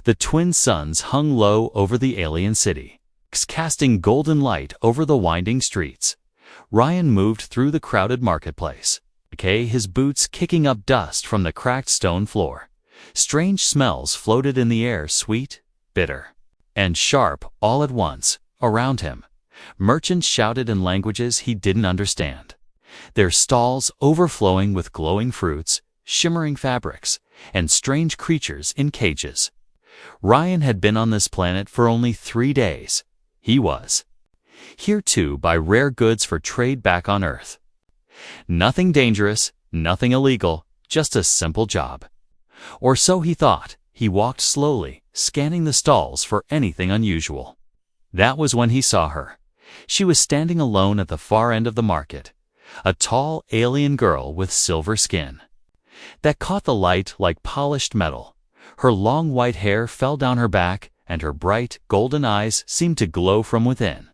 The twin suns hung low over the alien city, casting golden light over the winding streets. Ryan moved through the crowded marketplace, his boots kicking up dust from the cracked stone floor. Strange smells floated in the air, sweet, bitter, and sharp all at once. Around him, merchants shouted in languages he didn't understand, their stalls overflowing with glowing fruits, shimmering fabrics, and strange creatures in cages. Ryan had been on this planet for only 3 days. He was here to buy rare goods for trade back on Earth. Nothing dangerous, nothing illegal, just a simple job. Or so he thought. He walked slowly, scanning the stalls for anything unusual. That was when he saw her. She was standing alone at the far end of the market, a tall alien girl with silver skin that caught the light like polished metal. Her long white hair fell down her back, and her bright, golden eyes seemed to glow from within.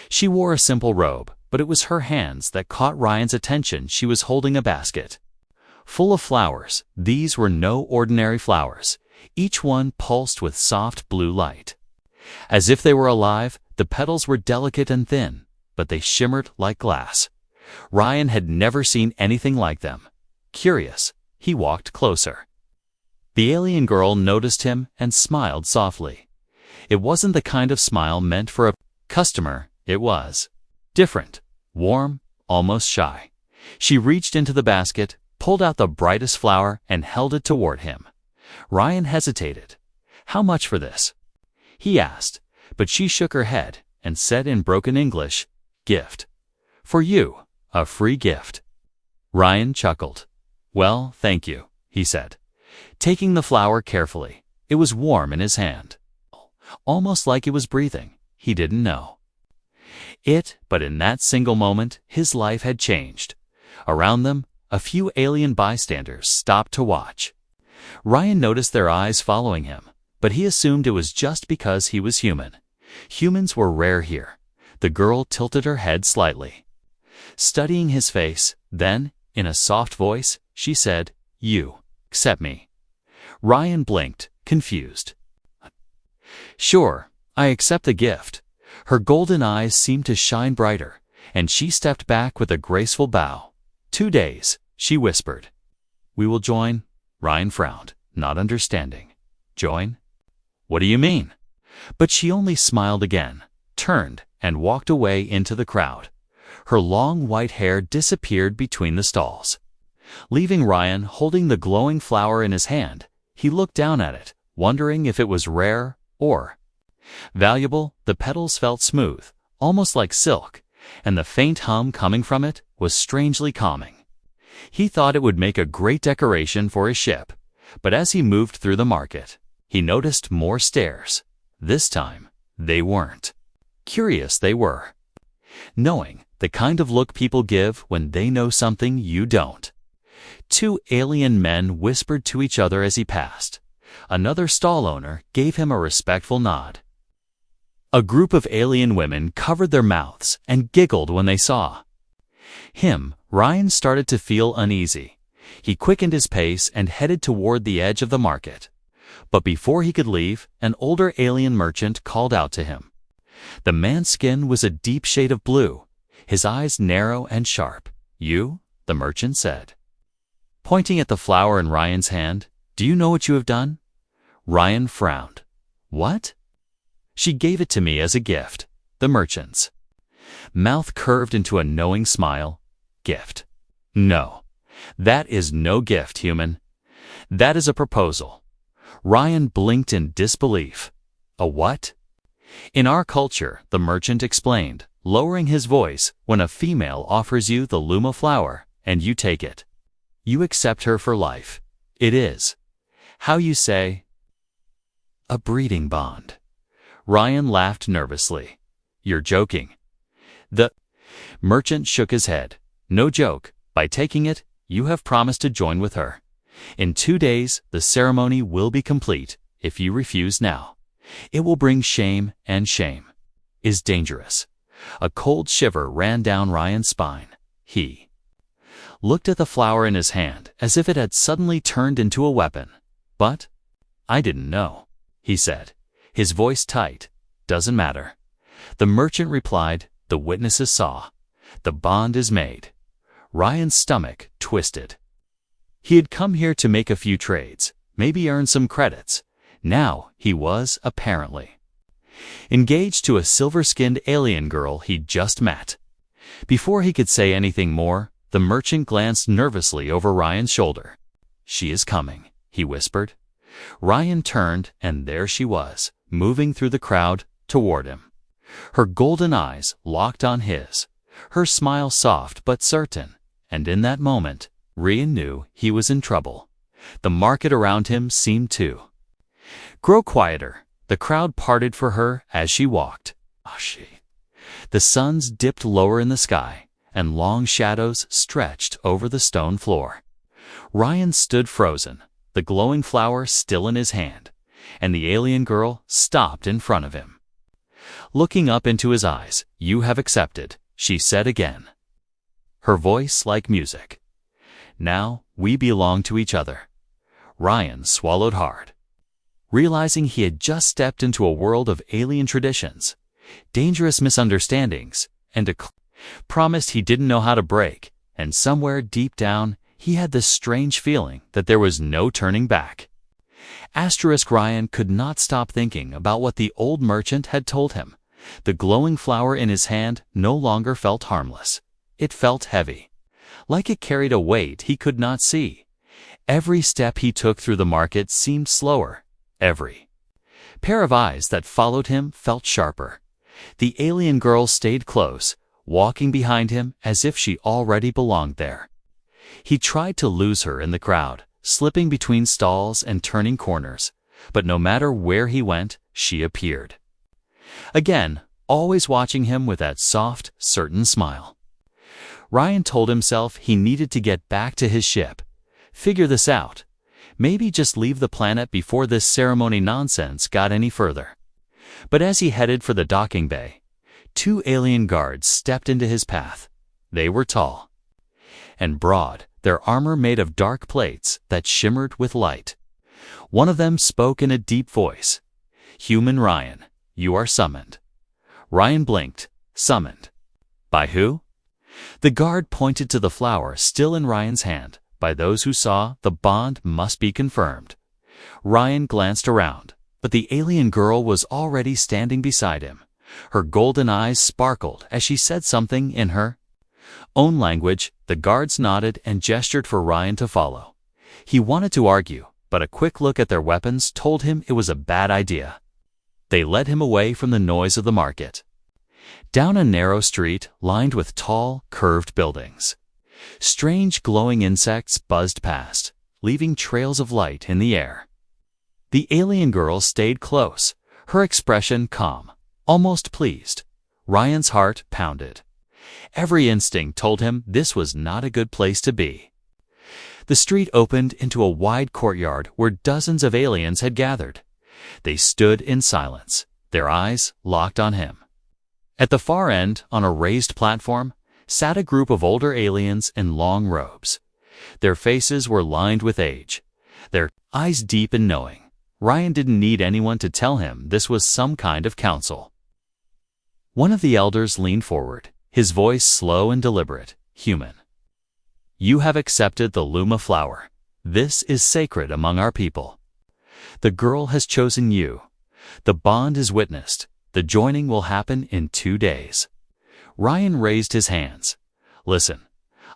She wore a simple robe, but it was her hands that caught Ryan's attention. She was holding a basket full of flowers. These were no ordinary flowers. Each one pulsed with soft blue light. As if they were alive, the petals were delicate and thin, but they shimmered like glass. Ryan had never seen anything like them. Curious, he walked closer. The alien girl noticed him and smiled softly. It wasn't the kind of smile meant for a customer. It was different, warm, almost shy. She reached into the basket, pulled out the brightest flower, and held it toward him. Ryan hesitated. "How much for this?" he asked, but she shook her head and said in broken English, "Gift. For you, a free gift." Ryan chuckled. "Well, thank you," he said, taking the flower carefully. It was warm in his hand, almost like it was breathing. He didn't know it, but in that single moment, his life had changed. Around them, a few alien bystanders stopped to watch. Ryan noticed their eyes following him, but he assumed it was just because he was human. Humans were rare here. The girl tilted her head slightly, studying his face. Then, in a soft voice, she said, "You accept me?" Ryan blinked, confused. "Sure, I accept the gift." Her golden eyes seemed to shine brighter, and she stepped back with a graceful bow. 2 days, she whispered. "We will join." Ryan frowned, not understanding. "Join? What do you mean?" But she only smiled again, turned, and walked away into the crowd. Her long white hair disappeared between the stalls. Leaving Ryan holding the glowing flower in his hand, he looked down at it, wondering if it was rare or valuable. The petals felt smooth, almost like silk, and the faint hum coming from it was strangely calming. He thought it would make a great decoration for his ship, but as he moved through the market, he noticed more stares. This time, they weren't curious, they were knowing, the kind of look people give when they know something you don't. 2 alien men whispered to each other as he passed. Another stall owner gave him a respectful nod. A group of alien women covered their mouths and giggled when they saw him. Ryan started to feel uneasy. He quickened his pace and headed toward the edge of the market. But before he could leave, an older alien merchant called out to him. The man's skin was a deep shade of blue, his eyes narrow and sharp. "You?" the merchant said, pointing at the flower in Ryan's hand. "Do you know what you have done?" Ryan frowned. "What?" "She gave it to me as a gift." The merchant's mouth curved into a knowing smile. "Gift? No. That is no gift, human. That is a proposal." Ryan blinked in disbelief. "A what?" "In our culture," the merchant explained, lowering his voice, "when a female offers you the Luma flower and you take it, you accept her for life. It is, how you say, a breeding bond." Ryan laughed nervously. "You're joking." The merchant shook his head. "No joke. By taking it, you have promised to join with her. In 2 days, the ceremony will be complete. If you refuse now, it will bring shame, and shame is dangerous." A cold shiver ran down Ryan's spine. He looked at the flower in his hand as if it had suddenly turned into a weapon. "But I didn't know." he said, his voice tight. Doesn't matter. The merchant replied, the witnesses saw. The bond is made. Ryan's stomach twisted. He had come here to make a few trades, maybe earn some credits. Now he was, apparently, engaged to a silver-skinned alien girl he'd just met. Before he could say anything more, the merchant glanced nervously over Ryan's shoulder. She is coming, he whispered. Ryan turned, and there she was, moving through the crowd toward him. Her golden eyes locked on his, her smile soft but certain, and in that moment, Ryan knew he was in trouble. The market around him seemed to grow quieter. The crowd parted for her as she walked. The suns dipped lower in the sky, and long shadows stretched over the stone floor. Ryan stood frozen, the glowing flower still in his hand, and the alien girl stopped in front of him. Looking up into his eyes, "You have accepted," she said again, her voice like music. "Now we belong to each other." Ryan swallowed hard, realizing he had just stepped into a world of alien traditions, dangerous misunderstandings, and a promise he didn't know how to break, and somewhere deep down, he had this strange feeling that there was no turning back. Ryan could not stop thinking about what the old merchant had told him. The glowing flower in his hand no longer felt harmless. It felt heavy, like it carried a weight he could not see. Every step he took through the market seemed slower. Every pair of eyes that followed him felt sharper. The alien girl stayed close, walking behind him as if she already belonged there. He tried to lose her in the crowd, slipping between stalls and turning corners, but no matter where he went, she appeared. Again, always watching him with that soft, certain smile. Ryan told himself he needed to get back to his ship, figure this out, maybe just leave the planet before this ceremony nonsense got any further. But as he headed for the docking bay, 2 alien guards stepped into his path. They were tall and broad, their armor made of dark plates that shimmered with light. One of them spoke in a deep voice. "Human Ryan, you are summoned." Ryan blinked. Summoned? By who? The guard pointed to the flower still in Ryan's hand. By those who saw, the bond must be confirmed. Ryan glanced around, but the alien girl was already standing beside him. Her golden eyes sparkled as she said something in her own language. The guards nodded and gestured for Ryan to follow. He wanted to argue, but a quick look at their weapons told him it was a bad idea. They led him away from the noise of the market, down a narrow street lined with tall, curved buildings. Strange glowing insects buzzed past, leaving trails of light in the air. The alien girl stayed close, her expression calm, almost pleased. Ryan's heart pounded. Every instinct told him this was not a good place to be. The street opened into a wide courtyard where dozens of aliens had gathered. They stood in silence, their eyes locked on him. At the far end, on a raised platform, sat a group of older aliens in long robes. Their faces were lined with age, their eyes deep and knowing. Ryan didn't need anyone to tell him this was some kind of council. One of the elders leaned forward, his voice slow and deliberate. "Human, you have accepted the Luma flower. This is sacred among our people. The girl has chosen you. The bond is witnessed. The joining will happen in 2 days." Ryan raised his hands. "Listen,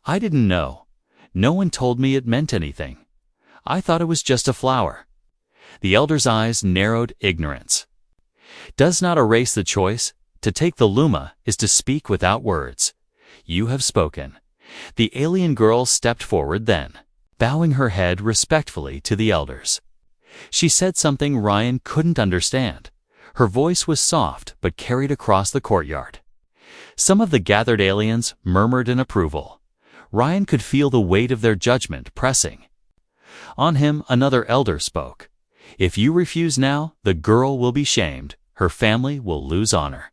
I didn't know. No one told me it meant anything. I thought it was just a flower." The elder's eyes narrowed. "Ignorance does not erase the choice. To take the Luma is to speak without words. You have spoken." The alien girl stepped forward then, bowing her head respectfully to the elders. She said something Ryan couldn't understand. Her voice was soft but carried across the courtyard. Some of the gathered aliens murmured in approval. Ryan could feel the weight of their judgment pressing on him. Another elder spoke. "If you refuse now, the girl will be shamed. Her family will lose honor.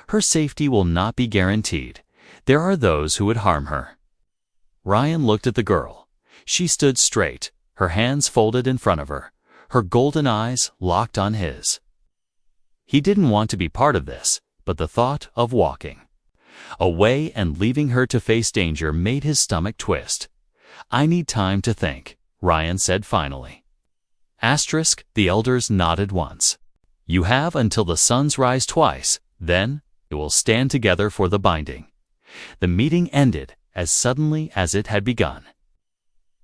Her safety will not be guaranteed. There are those who would harm her." Ryan looked at the girl. She stood straight, her hands folded in front of her, her golden eyes locked on his. He didn't want to be part of this, but the thought of walking away and leaving her to face danger made his stomach twist. "I need time to think," Ryan said finally. The elders nodded once. "You have until the suns rise twice, then it will stand together for the binding." The meeting ended as suddenly as it had begun.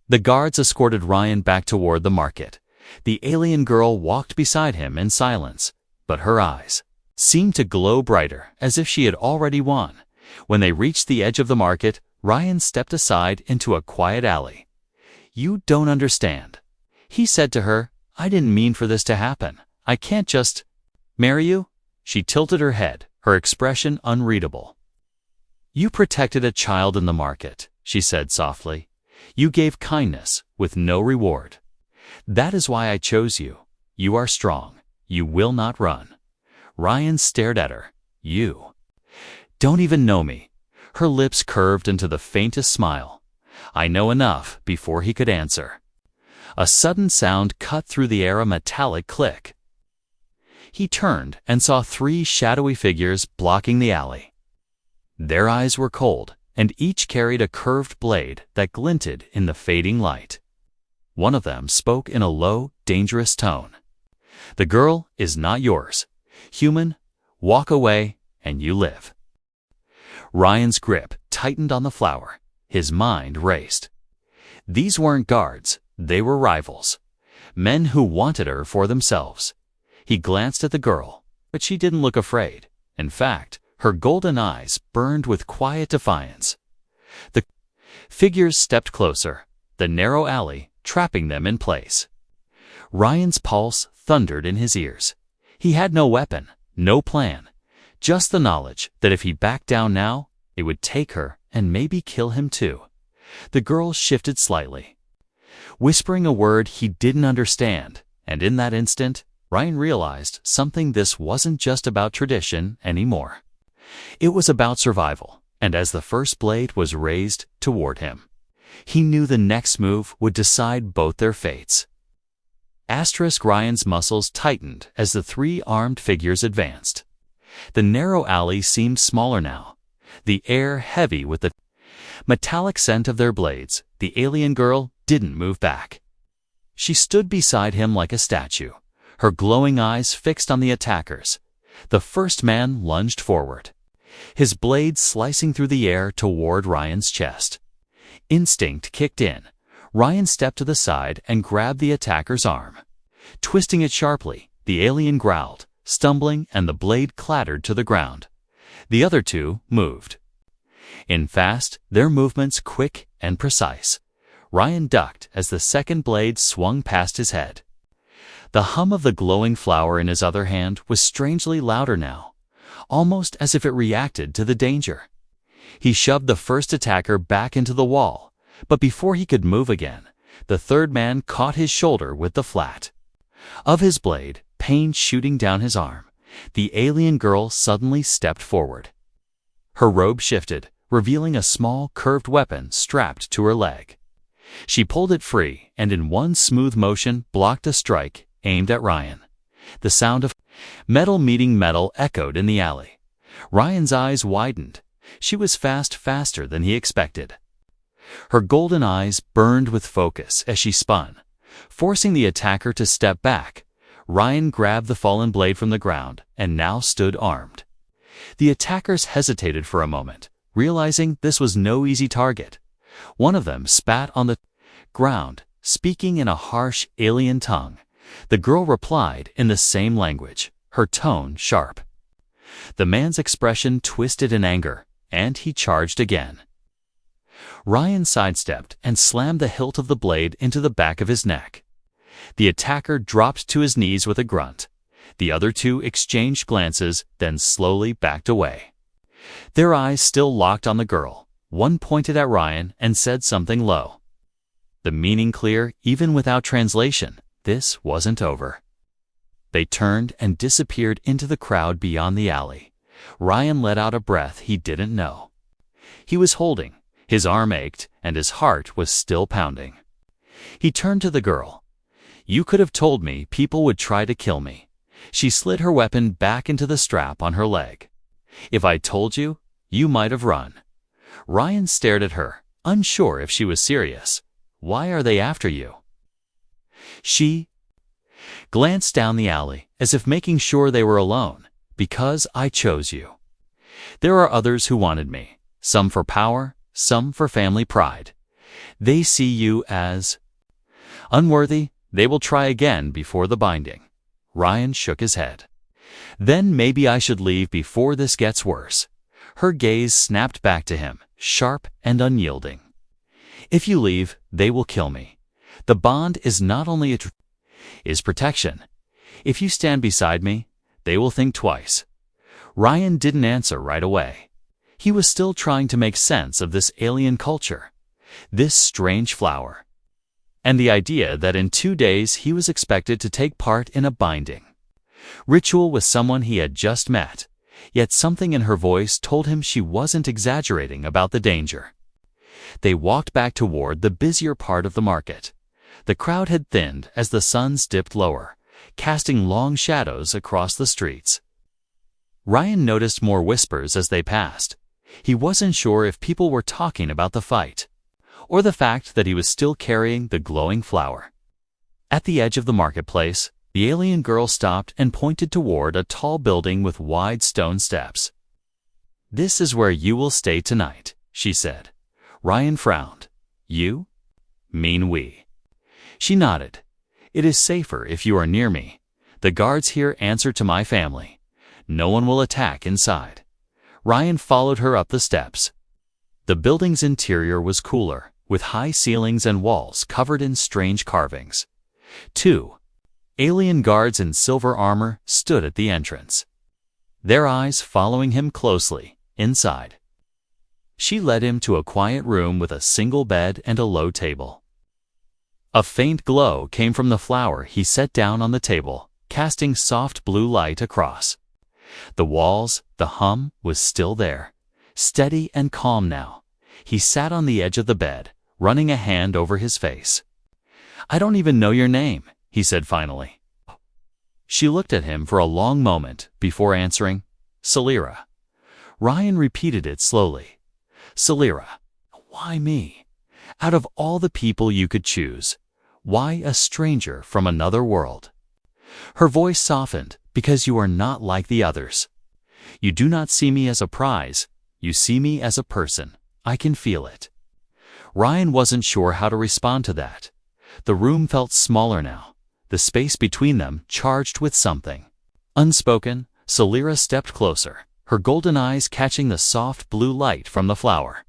The guards escorted Ryan back toward the market. The alien girl walked beside him in silence, but her eyes seemed to glow brighter, as if she had already won. When they reached the edge of the market, Ryan stepped aside into a quiet alley. "You don't understand," he said to her. "I didn't mean for this to happen. I can't just marry you." She tilted her head, her expression unreadable. "You protected a child in the market," she said softly. "You gave kindness with no reward. That is why I chose you. You are strong. You will not run." Ryan stared at her. "You don't even know me." Her lips curved into the faintest smile. "I know enough," before he could answer. A sudden sound cut through the air, a metallic click. He turned and saw 3 shadowy figures blocking the alley. Their eyes were cold, and each carried a curved blade that glinted in the fading light. One of them spoke in a low, dangerous tone. "The girl is not yours. Human, walk away and you live." Ryan's grip tightened on the flower. His mind raced. These weren't guards, they were rivals. Men who wanted her for themselves. He glanced at the girl, but she didn't look afraid. In fact, her golden eyes burned with quiet defiance. The figures stepped closer, the narrow alley trapping them in place. Ryan's pulse thundered in his ears. He had no weapon, no plan, just the knowledge that if he backed down now, it would take her and maybe kill him too. The girl shifted slightly, whispering a word he didn't understand, and in that instant, Ryan realized something. This wasn't just about tradition anymore. It was about survival, and as the first blade was raised toward him, he knew the next move would decide both their fates. Ryan's muscles tightened as the 3 armed figures advanced. The narrow alley seemed smaller now, the air heavy with the metallic scent of their blades. The alien girl didn't move back. She stood beside him like a statue, her glowing eyes fixed on the attackers. The first man lunged forward, his blade slicing through the air toward Ryan's chest. Instinct kicked in. Ryan stepped to the side and grabbed the attacker's arm. Twisting it sharply, the alien growled, stumbling, and the blade clattered to the ground. The other 2 moved. In fast, their movements quick and precise. Ryan ducked as the second blade swung past his head. The hum of the glowing flower in his other hand was strangely louder now, almost as if it reacted to the danger. He shoved the first attacker back into the wall, but before he could move again, the third man caught his shoulder with the flat of his blade, pain shooting down his arm. The alien girl suddenly stepped forward. Her robe shifted, revealing a small, curved weapon strapped to her leg. She pulled it free and in one smooth motion blocked a strike aimed at Ryan. The sound of metal meeting metal echoed in the alley. Ryan's eyes widened. She was faster than he expected. Her golden eyes burned with focus as she spun, forcing the attacker to step back. Ryan grabbed the fallen blade from the ground and now stood armed. The attackers hesitated for a moment, realizing this was no easy target. One of them spat on the ground, speaking in a harsh alien tongue. The girl replied in the same language, her tone sharp. The man's expression twisted in anger, and he charged again. Ryan sidestepped and slammed the hilt of the blade into the back of his neck. The attacker dropped to his knees with a grunt. The other 2 exchanged glances, then slowly backed away. Their eyes still locked on the girl. One pointed at Ryan and said something low. The meaning clear, even without translation. This wasn't over. They turned and disappeared into the crowd beyond the alley. Ryan let out a breath he didn't know he was holding. His arm ached, and his heart was still pounding. He turned to the girl. You could have told me people would try to kill me. She slid her weapon back into the strap on her leg. If I told you, you might have run. Ryan stared at her, unsure if she was serious. Why are they after you? She glanced down the alley, as if making sure they were alone. Because I chose you. There are others who wanted me, some for power, some for family pride. They see you as unworthy. They will try again before the binding. Ryan shook his head. Then maybe I should leave before this gets worse. Her gaze snapped back to him, sharp and unyielding. If you leave, they will kill me. The bond is not only is protection. If you stand beside me, they will think twice. Ryan didn't answer right away. He was still trying to make sense of this alien culture, this strange flower, and the idea that in 2 days he was expected to take part in a binding ritual with someone he had just met, yet something in her voice told him she wasn't exaggerating about the danger. They walked back toward the busier part of the market. The crowd had thinned as the sun dipped lower, casting long shadows across the streets. Ryan noticed more whispers as they passed. He wasn't sure if people were talking about the fight, or the fact that he was still carrying the glowing flower. At the edge of the marketplace, the alien girl stopped and pointed toward a tall building with wide stone steps. "This is where you will stay tonight," she said. Ryan frowned. "You? Mean we?" She nodded. "It is safer if you are near me. The guards here answer to my family. No one will attack inside." Ryan followed her up the steps. The building's interior was cooler, with high ceilings and walls covered in strange carvings. 2 alien guards in silver armor stood at the entrance, their eyes following him closely, inside. She led him to a quiet room with a single bed and a low table. A faint glow came from the flower he set down on the table, casting soft blue light across. The walls, the hum, was still there, steady and calm now. He sat on the edge of the bed, running a hand over his face. "I don't even know your name," he said finally. She looked at him for a long moment before answering, "Salira." Ryan repeated it slowly. "Salira. Why me? Out of all the people you could choose, why a stranger from another world?" Her voice softened. "Because you are not like the others. You do not see me as a prize. You see me as a person. I can feel it." Ryan wasn't sure how to respond to that. The room felt smaller now, the space between them charged with something. Unspoken, Salira stepped closer, her golden eyes catching the soft blue light from the flower.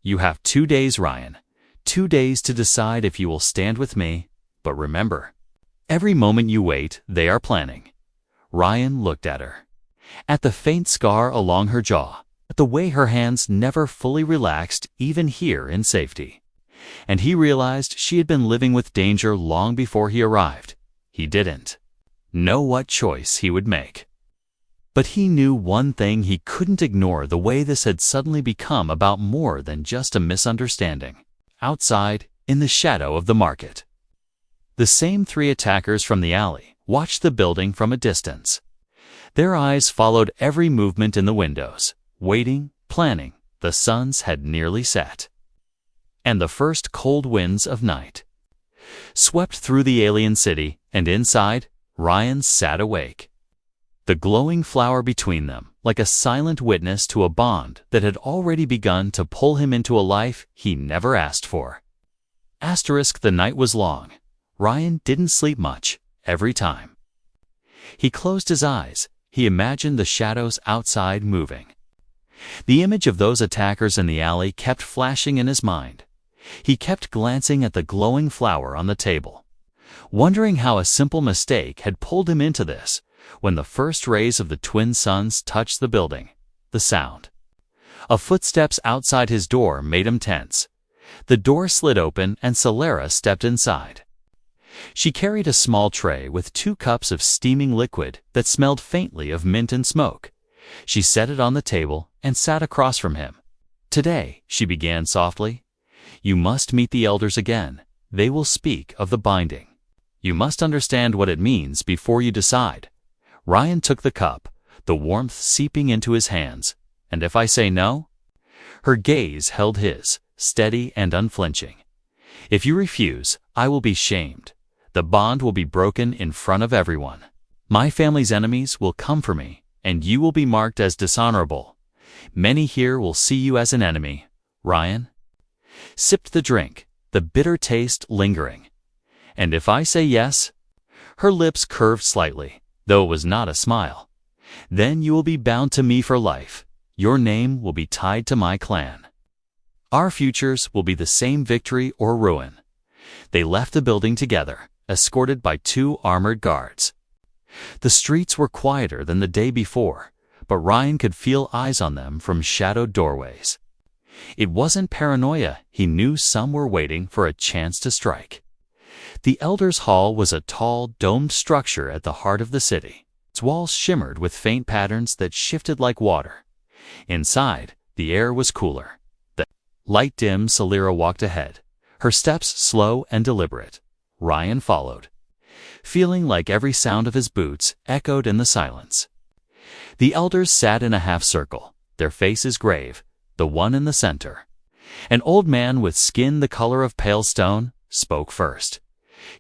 "You have 2 days, Ryan. 2 days to decide if you will stand with me. But remember, every moment you wait, they are planning." Ryan looked at her, at the faint scar along her jaw, at the way her hands never fully relaxed even here in safety. And he realized she had been living with danger long before he arrived. He didn't know what choice he would make. But he knew one thing: he couldn't ignore the way this had suddenly become about more than just a misunderstanding. Outside, in the shadow of the market, the same 3 attackers from the alley watched the building from a distance. Their eyes followed every movement in the windows, waiting, planning. The suns had nearly set, and the first cold winds of night swept through the alien city, and inside, Ryan sat awake. The glowing flower between them, like a silent witness to a bond that had already begun to pull him into a life he never asked for. The night was long. Ryan didn't sleep much. Every time he closed his eyes, he imagined the shadows outside moving. The image of those attackers in the alley kept flashing in his mind. He kept glancing at the glowing flower on the table, wondering how a simple mistake had pulled him into this. When the first rays of the twin suns touched the building, the sound of footsteps outside his door made him tense. The door slid open and Salira stepped inside. She carried a small tray with 2 cups of steaming liquid that smelled faintly of mint and smoke. She set it on the table and sat across from him. "Today," she began softly, "you must meet the elders again. They will speak of the binding. You must understand what it means before you decide. Ryan took the cup, the warmth seeping into his hands. And if I say no? Her gaze held his, steady and unflinching. If you refuse, I will be shamed. The bond will be broken in front of everyone. My family's enemies will come for me, and you will be marked as dishonorable. Many here will see you as an enemy. Ryan sipped the drink, the bitter taste lingering. And if I say yes? Her lips curved slightly, though it was not a smile. Then you will be bound to me for life. Your name will be tied to my clan. Our futures will be the same victory or ruin. They left the building together, escorted by 2 armored guards. The streets were quieter than the day before, but Ryan could feel eyes on them from shadowed doorways. It wasn't paranoia, he knew some were waiting for a chance to strike. The Elders' Hall was a tall, domed structure at the heart of the city. Its walls shimmered with faint patterns that shifted like water. Inside, the air was cooler. The light dim, Celira walked ahead, her steps slow and deliberate. Ryan followed, feeling like every sound of his boots echoed in the silence. The elders sat in a half-circle, their faces grave, the one in the center. An old man with skin the color of pale stone spoke first.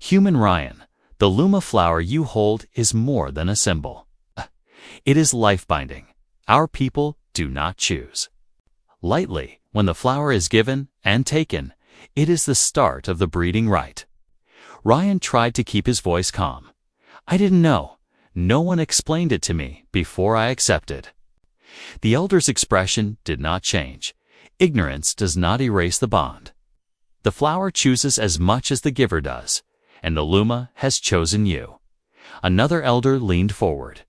Human Ryan, the Luma flower you hold is more than a symbol. It is life-binding. Our people do not choose. Lightly, when the flower is given and taken, it is the start of the breeding rite. Ryan tried to keep his voice calm. I didn't know. No one explained it to me before I accepted. The elder's expression did not change. Ignorance does not erase the bond. The flower chooses as much as the giver does, and the Luma has chosen you. Another elder leaned forward.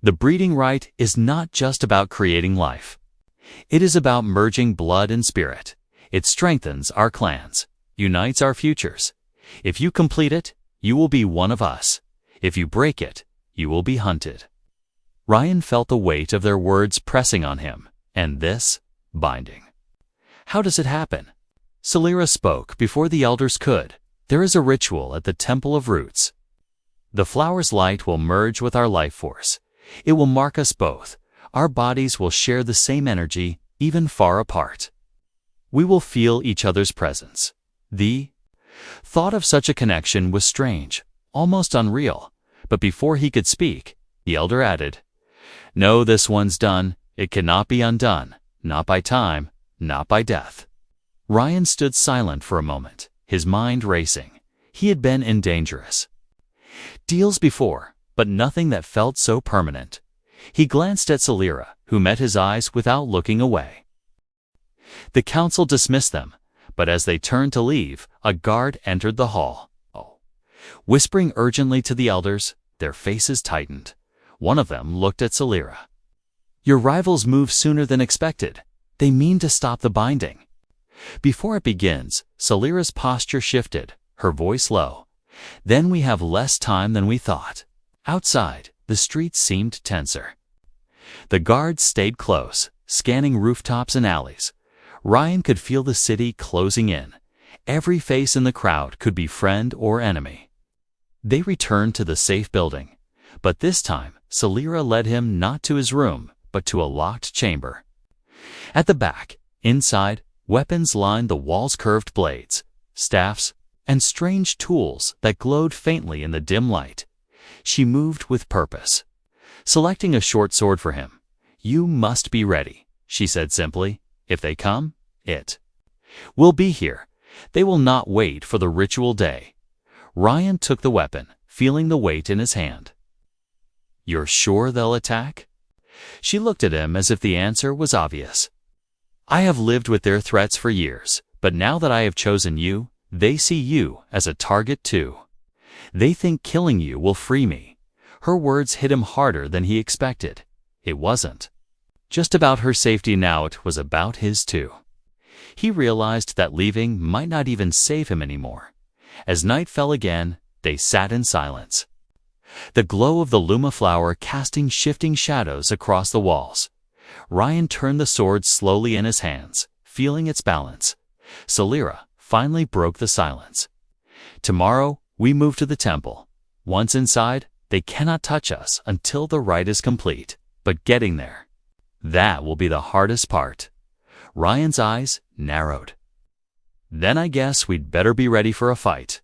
The breeding rite is not just about creating life. It is about merging blood and spirit. It strengthens our clans, unites our futures. If you complete it, you will be one of us. If you break it, you will be hunted. Ryan felt the weight of their words pressing on him, and this, binding. How does it happen? Celira spoke before the elders could. There is a ritual at the Temple of Roots. The flower's light will merge with our life force. It will mark us both. Our bodies will share the same energy, even far apart. We will feel each other's presence. The thought of such a connection was strange, almost unreal, but before he could speak, the elder added, No, this one's done. It cannot be undone, not by time, not by death. Ryan stood silent for a moment, his mind racing. He had been in dangerous deals before, but nothing that felt so permanent. He glanced at Celira, who met his eyes without looking away. The council dismissed them, but as they turned to leave, a guard entered the hall. Whispering urgently to the elders, their faces tightened. One of them looked at Celira. Your rivals move sooner than expected. They mean to stop the binding. Before it begins, Celira's posture shifted, her voice low. Then we have less time than we thought. Outside, the streets seemed tenser. The guards stayed close, scanning rooftops and alleys. Ryan could feel the city closing in. Every face in the crowd could be friend or enemy. They returned to the safe building, but this time, Celira led him not to his room, but to a locked chamber. At the back, inside, weapons lined the walls, curved blades, staffs, and strange tools that glowed faintly in the dim light. She moved with purpose. Selecting a short sword for him, You must be ready, she said simply. If they come, it will be here. They will not wait for the ritual day. Ryan took the weapon, feeling the weight in his hand. You're sure they'll attack? She looked at him as if the answer was obvious. I have lived with their threats for years, but now that I have chosen you, they see you as a target too. They think killing you will free me. Her words hit him harder than he expected. It wasn't just about her safety now, it was about his too. He realized that leaving might not even save him anymore. As night fell again, they sat in silence. The glow of the Luma flower casting shifting shadows across the walls. Ryan turned the sword slowly in his hands, feeling its balance. Celira finally broke the silence. Tomorrow, We move to the temple. Once inside, they cannot touch us until the rite is complete. But getting there, that will be the hardest part. Ryan's eyes narrowed. Then I guess we'd better be ready for a fight.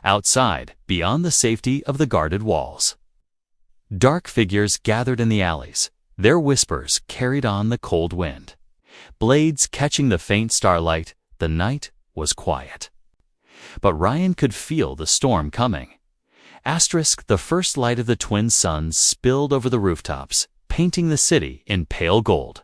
Outside, beyond the safety of the guarded walls. Dark figures gathered in the alleys. Their whispers carried on the cold wind. Blades catching the faint starlight, the night was quiet. But Ryan could feel the storm coming. The first light of the twin suns spilled over the rooftops, painting the city in pale gold.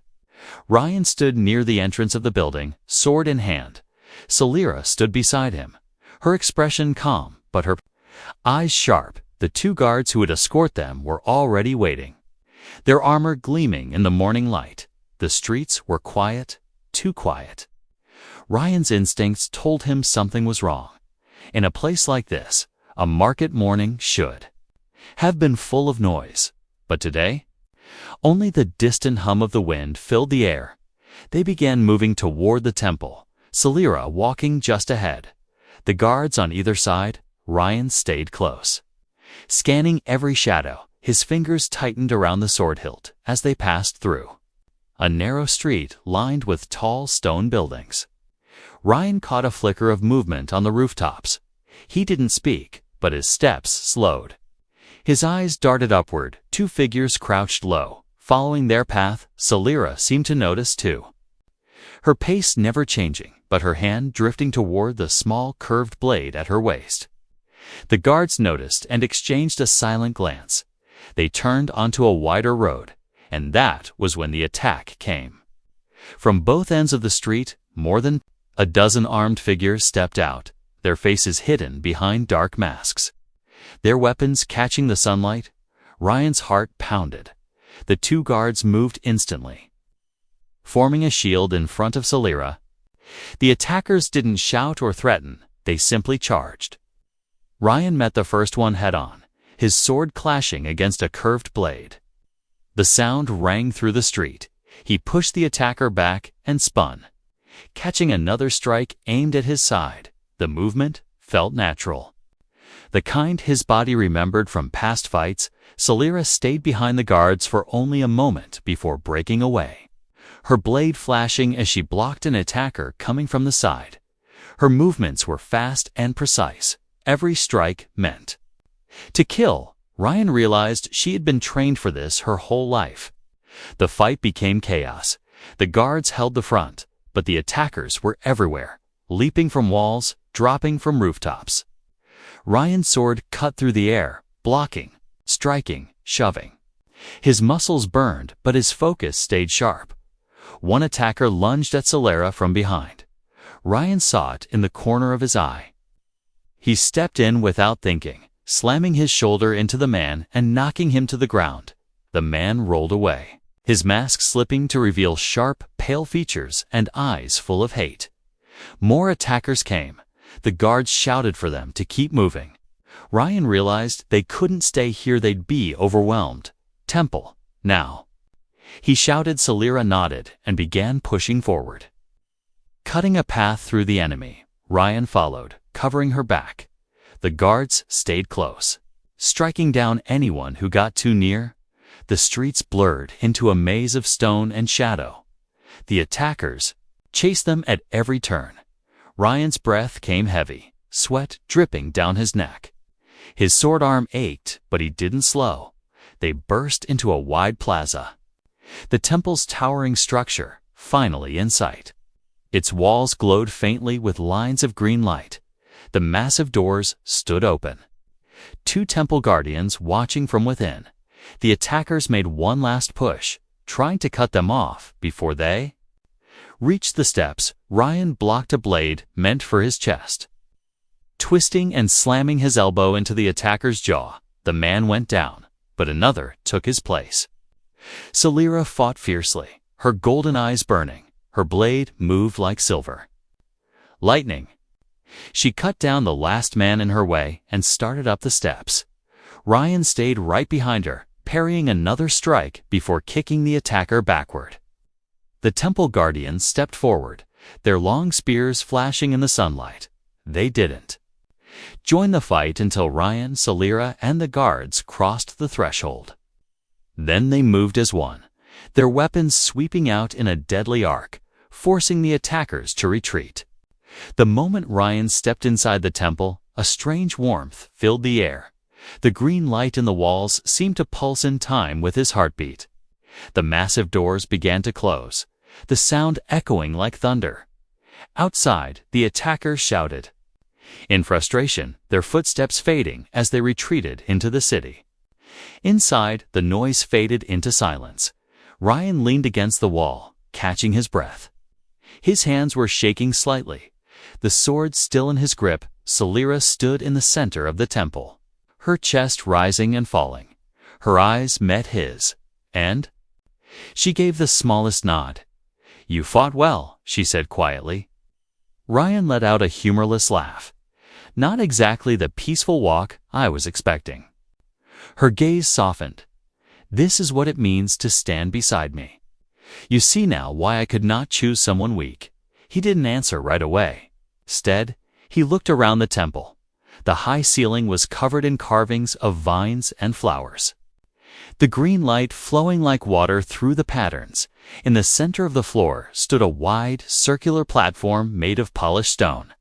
Ryan stood near the entrance of the building, sword in hand. Salira stood beside him, her expression calm, but her eyes sharp. The two guards who would escort them were already waiting, their armor gleaming in the morning light. The streets were quiet, too quiet. Ryan's instincts told him something was wrong. In a place like this, a market morning should have been full of noise. But today, only the distant hum of the wind filled the air. They began moving toward the temple, Salira walking just ahead. The guards on either side, Ryan stayed close. Scanning every shadow, his fingers tightened around the sword hilt as they passed through a narrow street lined with tall stone buildings. Ryan caught a flicker of movement on the rooftops. He didn't speak, but his steps slowed. His eyes darted upward, two figures crouched low. Following their path, Salira seemed to notice too. Her pace never changing, but her hand drifting toward the small curved blade at her waist. The guards noticed and exchanged a silent glance. They turned onto a wider road, and that was when the attack came. From both ends of the street, more than a dozen armed figures stepped out, their faces hidden behind dark masks. Their weapons catching the sunlight, Ryan's heart pounded. The two guards moved instantly, forming a shield in front of Salira. The attackers didn't shout or threaten, they simply charged. Ryan met the first one head-on, his sword clashing against a curved blade. The sound rang through the street. He pushed the attacker back and spun, catching another strike aimed at his side. The movement felt natural, the kind his body remembered from past fights. Salira stayed behind the guards for only a moment before breaking away, her blade flashing as she blocked an attacker coming from the side. Her movements were fast and precise. Every strike meant to kill. Ryan realized she had been trained for this her whole life. The fight became chaos. The guards held the front, but the attackers were everywhere, leaping from walls, dropping from rooftops. Ryan's sword cut through the air, blocking, striking, shoving. His muscles burned, but his focus stayed sharp. One attacker lunged at Salira from behind. Ryan saw it in the corner of his eye. He stepped in without thinking, slamming his shoulder into the man and knocking him to the ground. The man rolled away, his mask slipping to reveal sharp, pale features and eyes full of hate. More attackers came. The guards shouted for them to keep moving. Ryan realized they couldn't stay here, they'd be overwhelmed. Temple, now. He shouted. Salira nodded and began pushing forward, cutting a path through the enemy. Ryan followed, covering her back. The guards stayed close, striking down anyone who got too near. The streets blurred into a maze of stone and shadow. The attackers chased them at every turn. Ryan's breath came heavy, sweat dripping down his neck. His sword arm ached, but he didn't slow. They burst into a wide plaza, the temple's towering structure finally in sight. Its walls glowed faintly with lines of green light. The massive doors stood open, two temple guardians watching from within. The attackers made one last push, trying to cut them off before they reached the steps. Ryan blocked a blade meant for his chest, twisting and slamming his elbow into the attacker's jaw. The man went down, but another took his place. Salira fought fiercely, her golden eyes burning. Her blade moved like silver lightning. She cut down the last man in her way and started up the steps. Ryan stayed right behind her, parrying another strike before kicking the attacker backward. The temple guardians stepped forward, their long spears flashing in the sunlight. They didn't joined the fight until Ryan, Salira, and the guards crossed the threshold. Then they moved as one, their weapons sweeping out in a deadly arc, forcing the attackers to retreat. The moment Ryan stepped inside the temple, a strange warmth filled the air. The green light in the walls seemed to pulse in time with his heartbeat. The massive doors began to close, the sound echoing like thunder. Outside, the attackers shouted, in frustration, their footsteps fading as they retreated into the city. Inside, the noise faded into silence. Ryan leaned against the wall, catching his breath. His hands were shaking slightly. The sword still in his grip, Salira stood in the center of the temple, her chest rising and falling. Her eyes met his, and she gave the smallest nod. "You fought well," she said quietly. Ryan let out a humorless laugh. Not exactly the peaceful walk I was expecting. Her gaze softened. "This is what it means to stand beside me. You see now why I could not choose someone weak." He didn't answer right away. Instead, he looked around the temple. The high ceiling was covered in carvings of vines and flowers. The green light flowing like water through the patterns. In the center of the floor stood a wide, circular platform made of polished stone.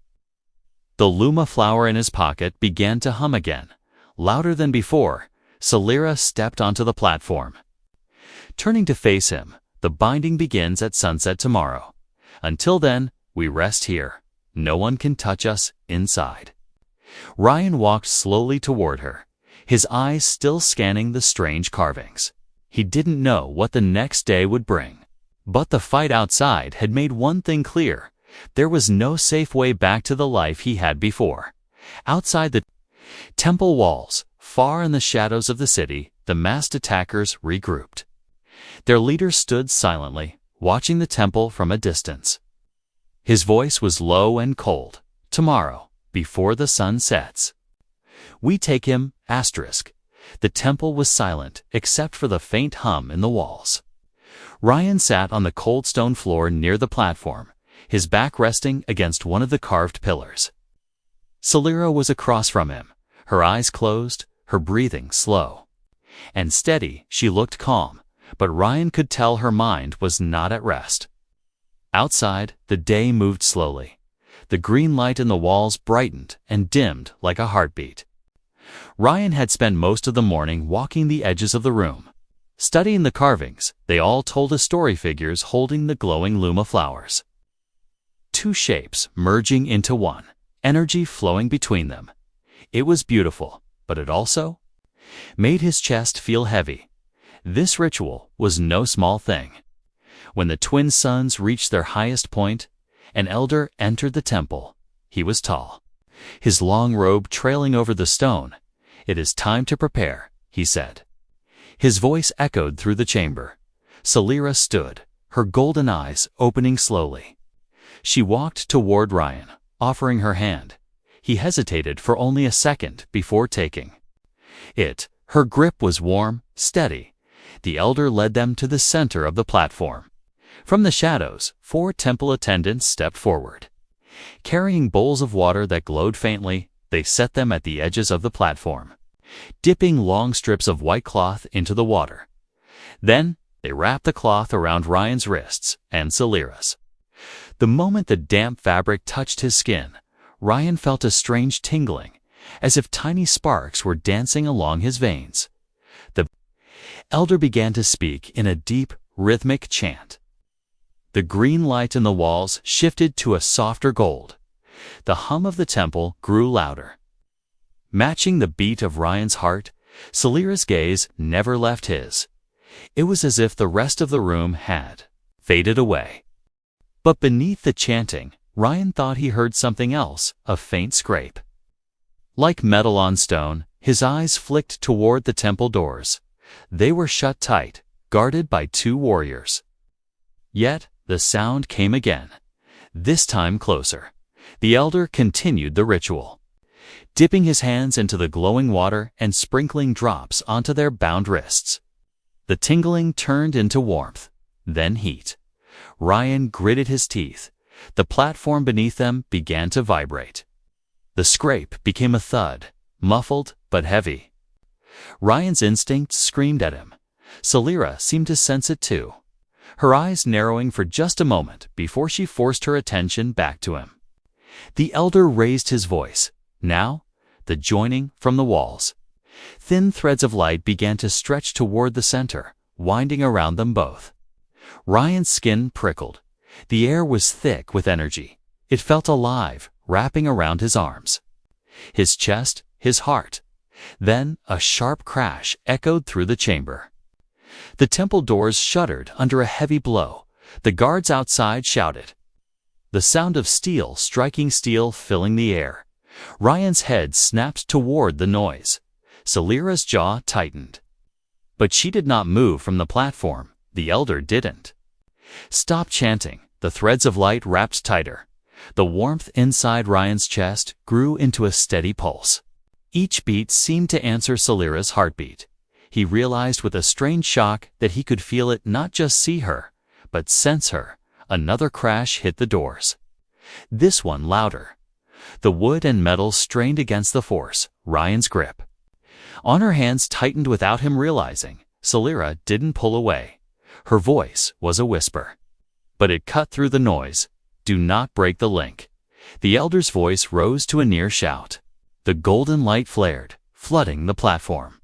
The luma flower in his pocket began to hum again. Louder than before, Salira stepped onto the platform. Turning to face him, "The binding begins at sunset tomorrow. Until then, we rest here. No one can touch us inside." Ryan walked slowly toward her, his eyes still scanning the strange carvings. He didn't know what the next day would bring. But the fight outside had made one thing clear. There was no safe way back to the life he had before. Outside the temple walls, far in the shadows of the city, the masked attackers regrouped. Their leader stood silently, watching the temple from a distance. His voice was low and cold. "Tomorrow, before the sun sets, we take him, asterisk." The temple was silent, except for the faint hum in the walls. Ryan sat on the cold stone floor near the platform, his back resting against one of the carved pillars. Salira was across from him, her eyes closed, her breathing slow. And steady, she looked calm, but Ryan could tell her mind was not at rest. Outside, the day moved slowly. The green light in the walls brightened and dimmed like a heartbeat. Ryan had spent most of the morning walking the edges of the room. Studying the carvings, they all told a story, figures holding the glowing luma flowers. Two shapes merging into one, energy flowing between them. It was beautiful, but it also made his chest feel heavy. This ritual was no small thing. When the twin suns reached their highest point, an elder entered the temple. He was tall, his long robe trailing over the stone. "It is time to prepare," he said. His voice echoed through the chamber. Salira stood, her golden eyes opening slowly. She walked toward Ryan, offering her hand. He hesitated for only a second before taking it. Her grip was warm, steady. The elder led them to the center of the platform. From the shadows, 4 temple attendants stepped forward. Carrying bowls of water that glowed faintly, they set them at the edges of the platform, dipping long strips of white cloth into the water. Then, they wrapped the cloth around Ryan's wrists and Salira's. The moment the damp fabric touched his skin, Ryan felt a strange tingling, as if tiny sparks were dancing along his veins. The elder began to speak in a deep, rhythmic chant. The green light in the walls shifted to a softer gold. The hum of the temple grew louder. Matching the beat of Ryan's heart, Salira's gaze never left his. It was as if the rest of the room had faded away. But beneath the chanting, Ryan thought he heard something else, a faint scrape. Like metal on stone, his eyes flicked toward the temple doors. They were shut tight, guarded by 2 warriors. Yet, the sound came again, this time closer. The elder continued the ritual, dipping his hands into the glowing water and sprinkling drops onto their bound wrists. The tingling turned into warmth, then heat. Ryan gritted his teeth. The platform beneath them began to vibrate. The scrape became a thud, muffled but heavy. Ryan's instinct screamed at him. Salira seemed to sense it too, her eyes narrowing for just a moment before she forced her attention back to him. The elder raised his voice. Now, the joining from the walls. Thin threads of light began to stretch toward the center, winding around them both. Ryan's skin prickled. The air was thick with energy. It felt alive, wrapping around his arms, his chest, his heart. Then a sharp crash echoed through the chamber. The temple doors shuddered under a heavy blow. The guards outside shouted. The sound of steel striking steel filling the air. Ryan's head snapped toward the noise. Salira's jaw tightened. But she did not move from the platform. The elder didn't. Stop chanting. The threads of light wrapped tighter. The warmth inside Ryan's chest grew into a steady pulse. Each beat seemed to answer Salira's heartbeat. He realized with a strange shock that he could feel it, not just see her, but sense her. Another crash hit the doors. This one louder. The wood and metal strained against the force, Ryan's grip. On her hands tightened without him realizing. Salira didn't pull away. Her voice was a whisper. But it cut through the noise. Do not break the link. The elder's voice rose to a near shout. The golden light flared, flooding the platform.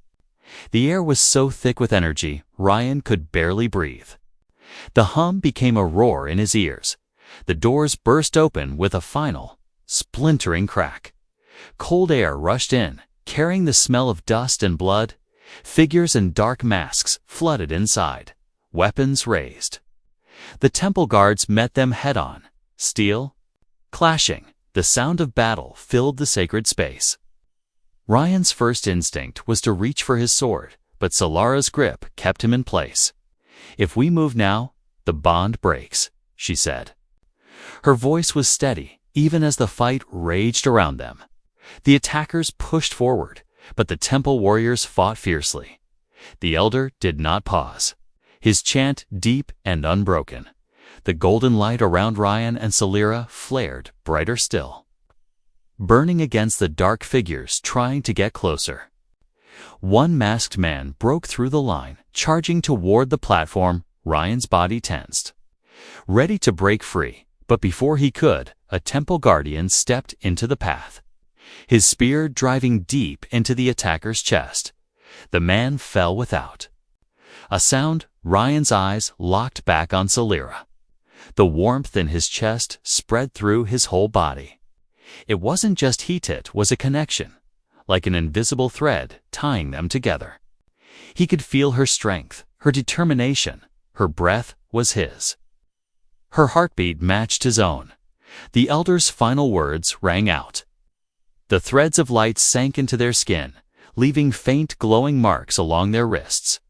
The air was so thick with energy, Ryan could barely breathe. The hum became a roar in his ears. The doors burst open with a final, splintering crack. Cold air rushed in, carrying the smell of dust and blood. Figures in dark masks flooded inside, weapons raised. The temple guards met them head-on, steel clashing. The sound of battle filled the sacred space. Ryan's first instinct was to reach for his sword, but Salira's grip kept him in place. If we move now, the bond breaks, she said. Her voice was steady, even as the fight raged around them. The attackers pushed forward, but the temple warriors fought fiercely. The elder did not pause, his chant deep and unbroken. The golden light around Ryan and Salira flared brighter still, burning against the dark figures trying to get closer. One masked man broke through the line, charging toward the platform. Ryan's body tensed, ready to break free, but before he could, a temple guardian stepped into the path, his spear driving deep into the attacker's chest. The man fell without a sound. Ryan's eyes locked back on Salira. The warmth in his chest spread through his whole body. It wasn't just heat, it was a connection, like an invisible thread tying them together. He could feel her strength, her determination. Her breath was his. Her heartbeat matched his own. The elder's final words rang out. The threads of light sank into their skin, leaving faint glowing marks along their wrists.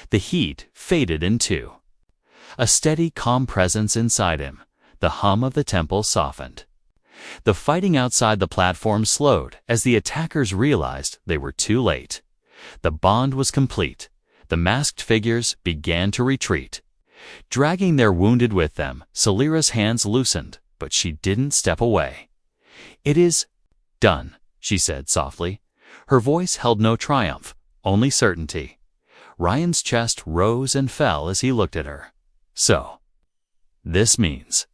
The heat faded into a steady, calm presence inside him. The hum of the temple softened. The fighting outside the platform slowed as the attackers realized they were too late. The bond was complete. The masked figures began to retreat, dragging their wounded with them. Salira's hands loosened, but she didn't step away. It is done, she said softly. Her voice held no triumph, only certainty. Ryan's chest rose and fell as he looked at her. So, this means...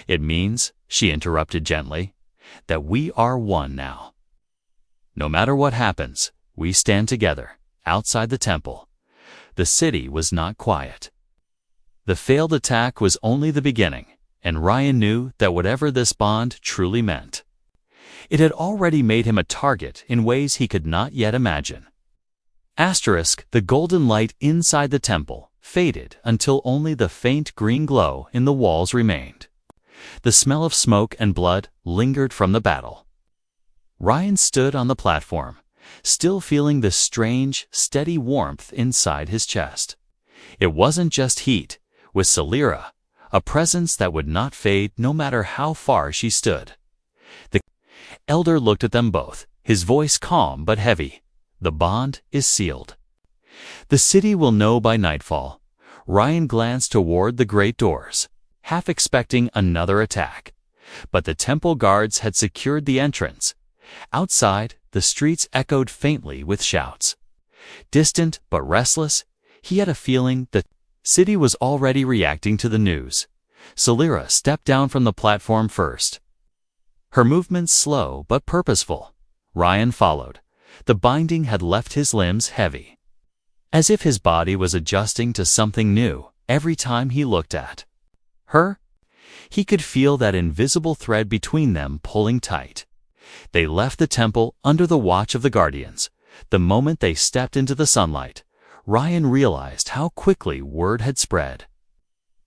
It means, she interrupted gently, that we are one now. No matter what happens, we stand together, outside the temple. The city was not quiet. The failed attack was only the beginning, and Ryan knew that whatever this bond truly meant, it had already made him a target in ways he could not yet imagine. The golden light inside the temple faded until only the faint green glow in the walls remained. The smell of smoke and blood lingered from the battle. Ryan stood on the platform, still feeling the strange, steady warmth inside his chest. It wasn't just heat. With Salira, a presence that would not fade no matter how far she stood. The elder looked at them both, his voice calm but heavy. The bond is sealed. The city will know by nightfall. Ryan glanced toward the great doors, half expecting another attack. But the temple guards had secured the entrance. Outside, the streets echoed faintly with shouts. Distant but restless, he had a feeling the city was already reacting to the news. Celira stepped down from the platform first. Her movements slow but purposeful. Ryan followed. The binding had left his limbs heavy, as if his body was adjusting to something new every time he looked at her. He could feel that invisible thread between them pulling tight. They left the temple under the watch of the guardians. The moment they stepped into the sunlight, Ryan realized how quickly word had spread.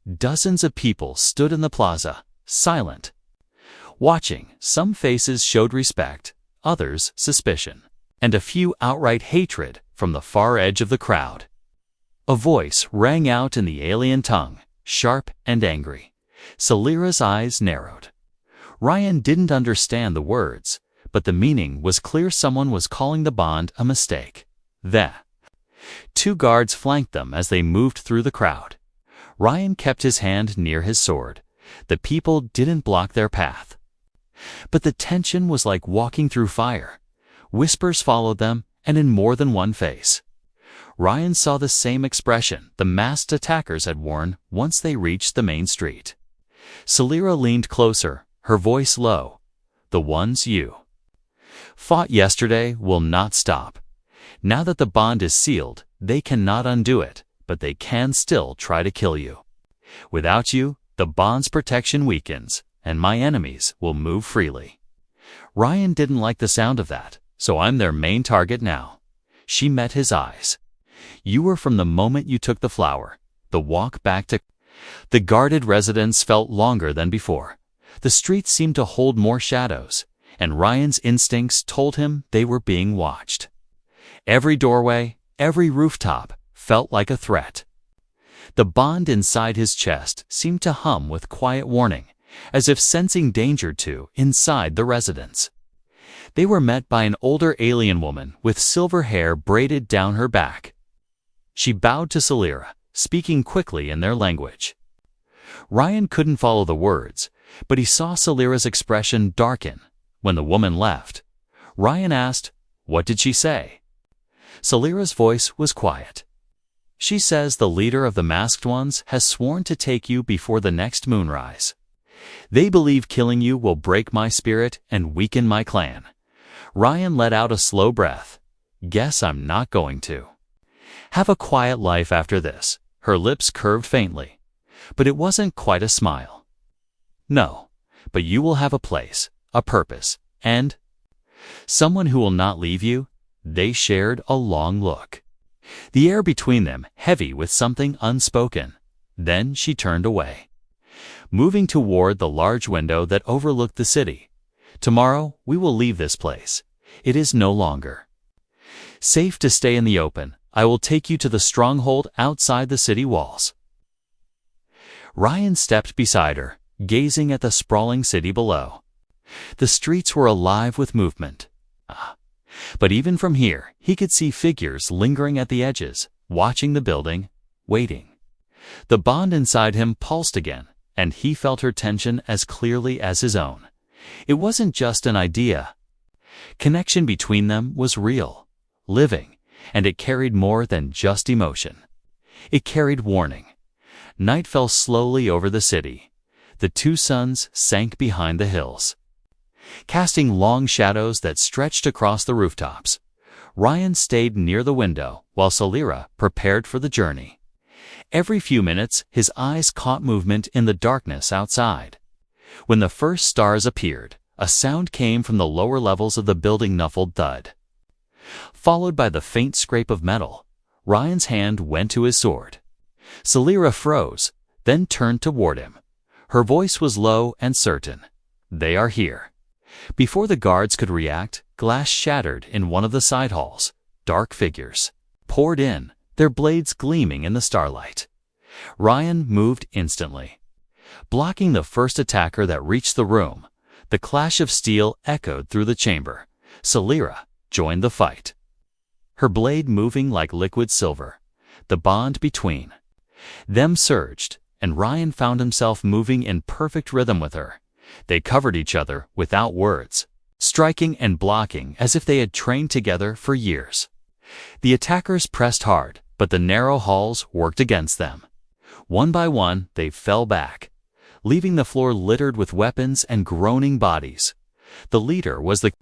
Dozens of people stood in the plaza, silent, watching. Some faces showed respect, others suspicion, and a few outright hatred from the far edge of the crowd. A voice rang out in the alien tongue, sharp and angry. Celira's eyes narrowed. Ryan didn't understand the words, but the meaning was clear. Someone was calling the bond a mistake. Two guards flanked them as they moved through the crowd. Ryan kept his hand near his sword. The people didn't block their path, but the tension was like walking through fire. Whispers followed them, and in more than one face. Ryan saw the same expression the masked attackers had worn once they reached the main street. Celira leaned closer, her voice low. The ones you fought yesterday will not stop. Now that the bond is sealed, they cannot undo it, but they can still try to kill you. Without you, the bond's protection weakens, and my enemies will move freely. Ryan didn't like the sound of that, so I'm their main target now. She met his eyes. You were from the moment you took the flower. The walk back to the guarded residence felt longer than before. The streets seemed to hold more shadows, and Ryan's instincts told him they were being watched. Every doorway, every rooftop felt like a threat. The bond inside his chest seemed to hum with quiet warning, as if sensing danger too inside the residence. They were met by an older alien woman with silver hair braided down her back. She bowed to Celira, speaking quickly in their language. Ryan couldn't follow the words, but he saw Celira's expression darken. When the woman left, Ryan asked, "What did she say?" Celira's voice was quiet. "She says the leader of the masked ones has sworn to take you before the next moonrise. They believe killing you will break my spirit and weaken my clan." Ryan let out a slow breath. "Guess I'm not going to have a quiet life after this." Her lips curved faintly, but it wasn't quite a smile. "No, but you will have a place, a purpose, and someone who will not leave you." They shared a long look, the air between them heavy with something unspoken. Then she turned away, moving toward the large window that overlooked the city. "Tomorrow we will leave this place. It is no longer safe to stay in the open. I will take you to the stronghold outside the city walls." Ryan stepped beside her, gazing at the sprawling city below. The streets were alive with movement. But even from here, he could see figures lingering at the edges, watching the building, waiting. The bond inside him pulsed again, and he felt her tension as clearly as his own. It wasn't just an idea. Connection between them was real, living, and it carried more than just emotion. It carried warning. Night fell slowly over the city. The two suns sank behind the hills, casting long shadows that stretched across the rooftops. Ryan stayed near the window while Celira prepared for the journey. Every few minutes, his eyes caught movement in the darkness outside. When the first stars appeared, a sound came from the lower levels of the building, muffled thud, followed by the faint scrape of metal. Ryan's hand went to his sword. Celira froze, then turned toward him. Her voice was low and certain. "They are here." Before the guards could react, glass shattered in one of the side halls. Dark figures poured in, their blades gleaming in the starlight. Ryan moved instantly, blocking the first attacker that reached the room. The clash of steel echoed through the chamber. Celira joined the fight, her blade moving like liquid silver. The bond between them surged, and Ryan found himself moving in perfect rhythm with her. They covered each other without words, striking and blocking as if they had trained together for years. The attackers pressed hard, but the narrow halls worked against them. One by one, they fell back, leaving the floor littered with weapons and groaning bodies. The leader was the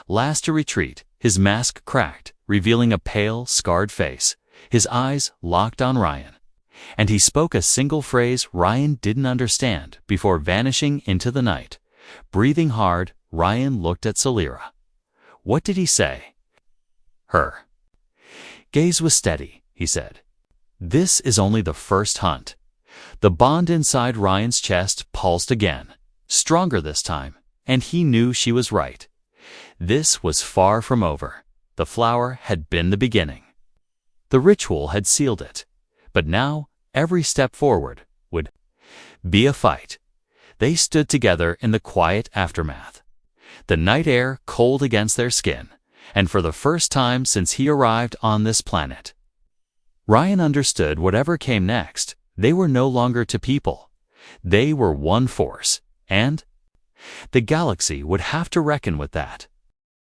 last to retreat, his mask cracked, revealing a pale, scarred face, his eyes locked on Ryan. And he spoke a single phrase Ryan didn't understand before vanishing into the night. Breathing hard, Ryan looked at Celira. What did he say? Her gaze was steady, he said. This is only the first hunt. The bond inside Ryan's chest pulsed again, stronger this time, and he knew she was right. This was far from over. The flower had been the beginning. The ritual had sealed it, but now every step forward would be a fight. They stood together in the quiet aftermath, the night air cold against their skin, and for the first time since he arrived on this planet, Ryan understood whatever came next, they were no longer two people. They were one force, and the galaxy would have to reckon with that.